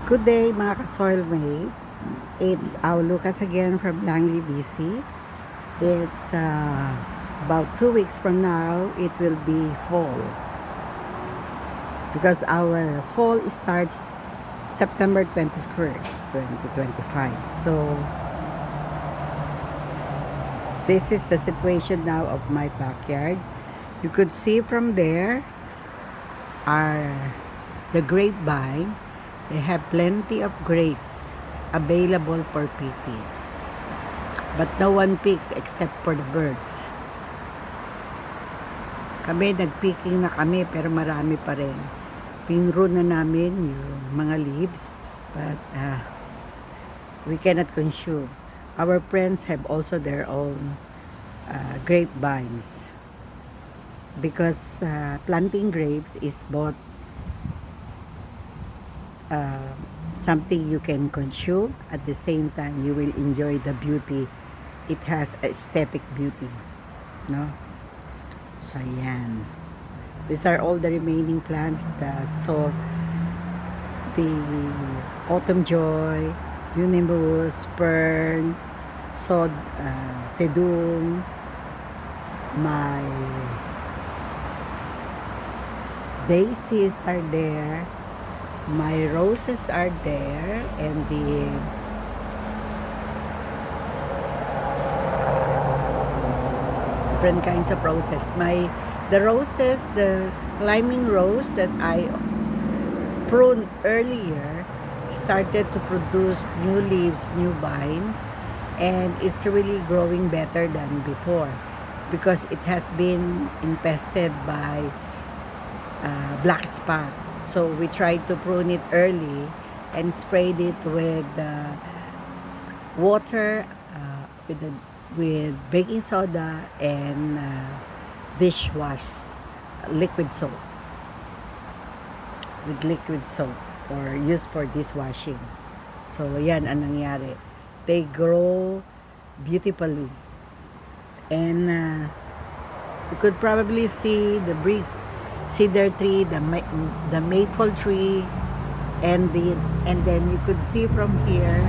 Good day mga ka-soilmate. It's our Lucas again from Langley, BC. It's about 2 weeks from now, it will be fall. Because our fall starts September 21st, 2025. So, this is the situation now of my backyard. You could see from there are the grapevine. They have plenty of grapes available for picking. But no one picks except for the birds. Kami, nagpicking na kami pero marami pa rin. Pinro na namin yung mga leaves but we cannot consume. Our friends have also their own grapevines because planting grapes is both something you can consume, at the same time you will enjoy the beauty. It has aesthetic beauty, no? So yan, these are all the remaining plants. The autumn joy, unimus, fern, sedum, my daisies are there, my roses are there, and the different kinds of roses. The roses, the climbing rose that I pruned earlier started to produce new leaves, new vines, and it's really growing better than before because it has been infested by black spot. So we tried to prune it early and sprayed it with water, with baking soda and dishwash liquid soap, with liquid soap or used for dishwashing. So yan ang nangyari. They grow beautifully, and you could probably see the cedar tree, the maple tree, and then you could see from here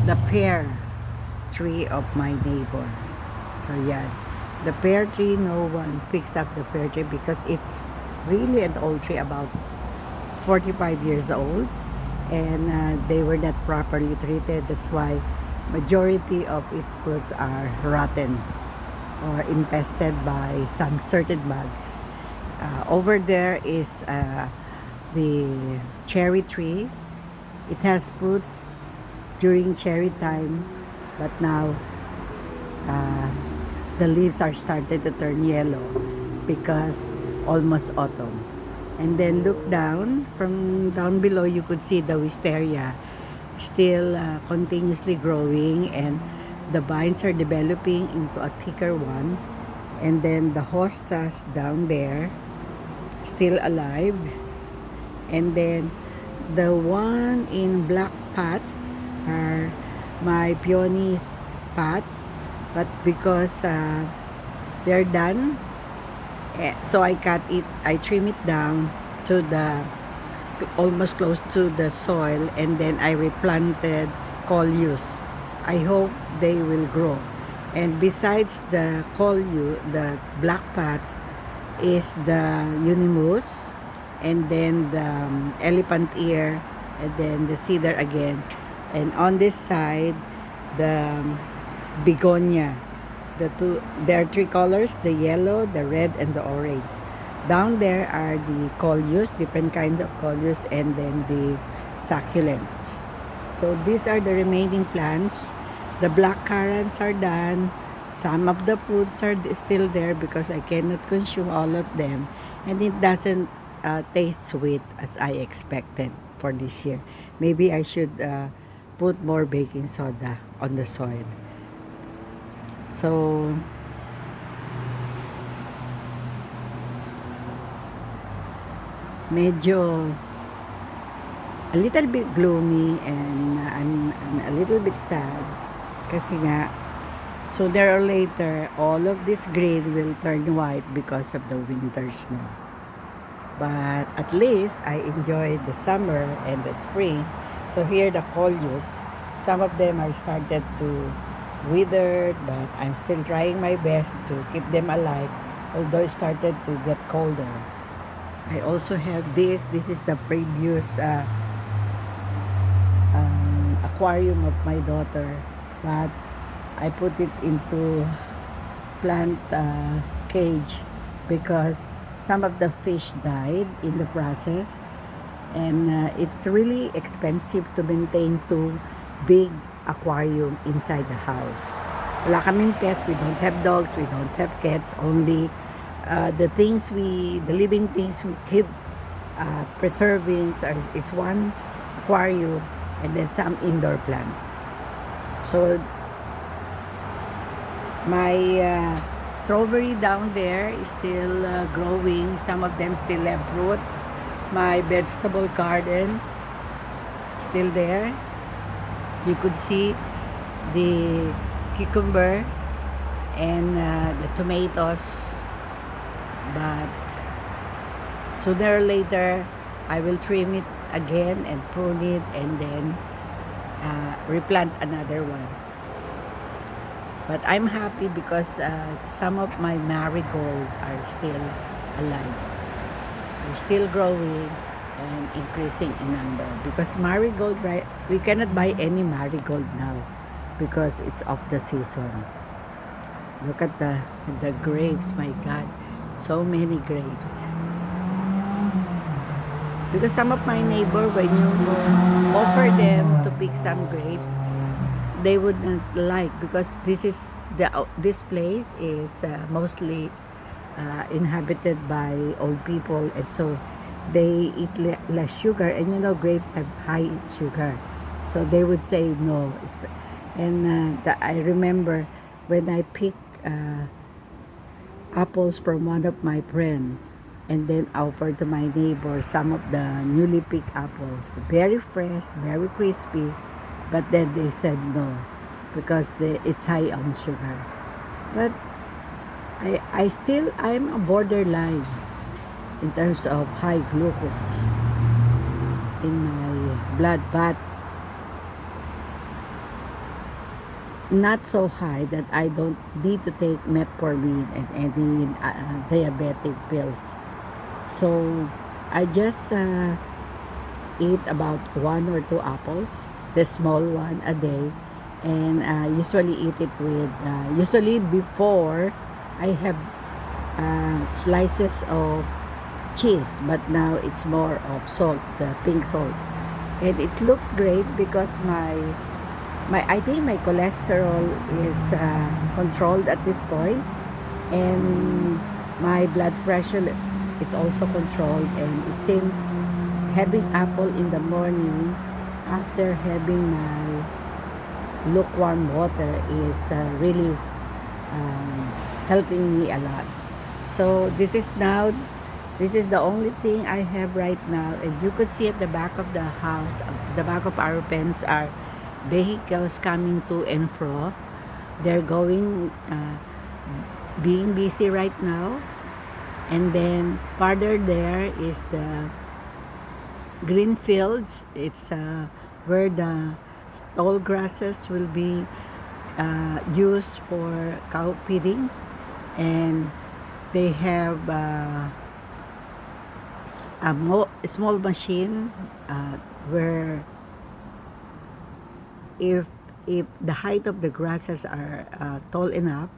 the pear tree of my neighbor. So yeah, the pear tree, no one picks up the pear tree because it's really an old tree, about 45 years old, and they were not properly treated. That's why majority of its fruits are rotten or infested by some certain bugs. Over there is the cherry tree. It has fruits during cherry time, but now the leaves are started to turn yellow because almost autumn. And then look down, from down below you could see the wisteria still continuously growing, and the vines are developing into a thicker one. And then the hostas down there still alive, and then the one in black pots are my peonies pot, but because they're done, so I cut it, I trim it down to the almost close to the soil, and then I replanted coleus. I hope they will grow. And besides the coleo, the black pots, is the unimus, and then the elephant ear, and then the cedar again. And on this side, the begonia. There are three colors: the yellow, the red, and the orange. Down there are the coleus, different kinds of coleus, and then the succulents. So these are the remaining plants. The black currants are done. Some of the fruits are still there because I cannot consume all of them, and it doesn't taste sweet as I expected for this year. Maybe I should put more baking soda on the soil. So medyo a little bit gloomy, and I'm a little bit sad kasi nga sooner or later all of this green will turn white because of the winter snow. But at least I enjoyed the summer and the spring. So here the coleus, some of them are started to withered, but I'm still trying my best to keep them alive, although it started to get colder. I also have this. This is the previous aquarium of my daughter, but I put it into plant cage because some of the fish died in the process, and it's really expensive to maintain two big aquarium inside the house. Wala kaming pets, we don't have dogs, we don't have cats, only the living things we keep preserving is one aquarium and then some indoor plants. So my strawberry down there is still growing. Some of them still have roots. My vegetable garden still there. You could see the cucumber and the tomatoes, but sooner or later I will trim it again and prune it and then replant another one. But I'm happy because some of my marigold are still alive. They're still growing and increasing in number. Because marigold, right? We cannot buy any marigold now because it's off the season. Look at the grapes, my God. So many grapes. Because some of my neighbor, when you offer them to pick some grapes, they would not like, because this place is mostly inhabited by old people, and so they eat less sugar, and grapes have high sugar, so they would say no. And I remember when I picked apples from one of my friends and then offered to my neighbor some of the newly picked apples, very fresh, very crispy. But then they said no because it's high on sugar. But I'm a borderline in terms of high glucose in my blood, but not so high that I don't need to take metformin and any diabetic pills. So I just eat about 1 or 2 apples, the small one a day, and usually eat it with usually before I have slices of cheese, but now it's more of salt, the pink salt, and it looks great because I think my cholesterol is controlled at this point, and my blood pressure is also controlled, and it seems having apple in the morning after having my lukewarm water is really helping me a lot. So this is the only thing I have right now, and you could see at the back of the house, the back of our fence, are vehicles coming to and fro. They're being busy right now. And then farther there is the green fields. It's where the tall grasses will be used for cow feeding, and they have a small machine where if the height of the grasses are tall enough,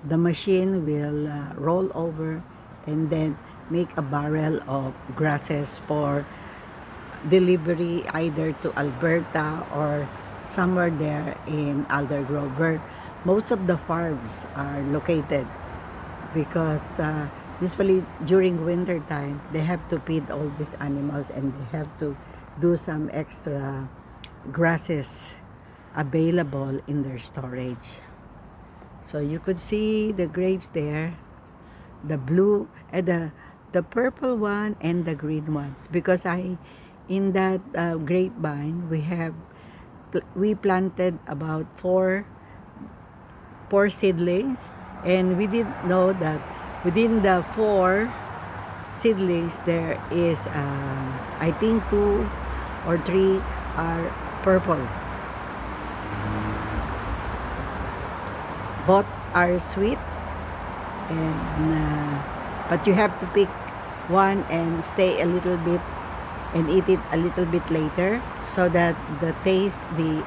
the machine will roll over and then make a barrel of grasses for delivery either to Alberta or somewhere there in Aldergrove, where most of the farms are located, because usually during winter time they have to feed all these animals and they have to do some extra grasses available in their storage. So you could see the grapes there, the blue and the purple one and the green ones, because in that grapevine we planted about four seedlings, and we didn't know that within the 4 seedlings, there is, I think 2 or 3 are purple. Both are sweet, and but you have to pick one and stay a little bit and eat it a little bit later, so that the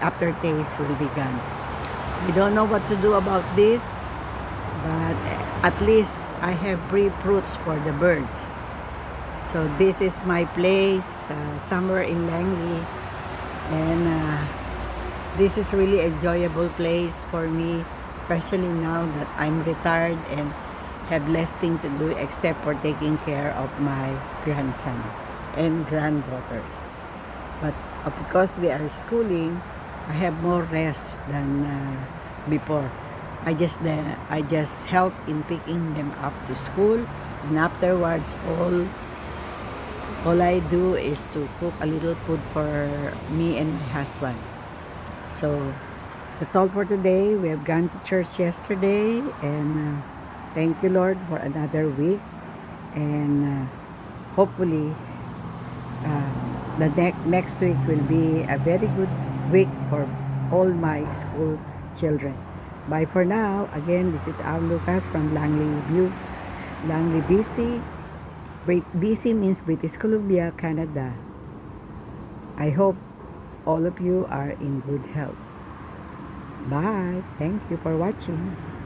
aftertaste will be gone. I don't know what to do about this, but at least I have free fruits for the birds. So this is my place, somewhere in Langley, and this is really enjoyable place for me, especially now that I'm retired and have less thing to do except for taking care of my grandson and granddaughters. But because they are schooling, I have more rest than before. I just help in picking them up to school, and afterwards all I do is to cook a little food for me and my husband. So that's all for today. We have gone to church yesterday, and thank you, Lord, for another week. And hopefully, the next week will be a very good week for all my school children. Bye for now. Again, this is Al Lucas from Langley, BC. BC means British Columbia, Canada. I hope all of you are in good health. Bye. Thank you for watching.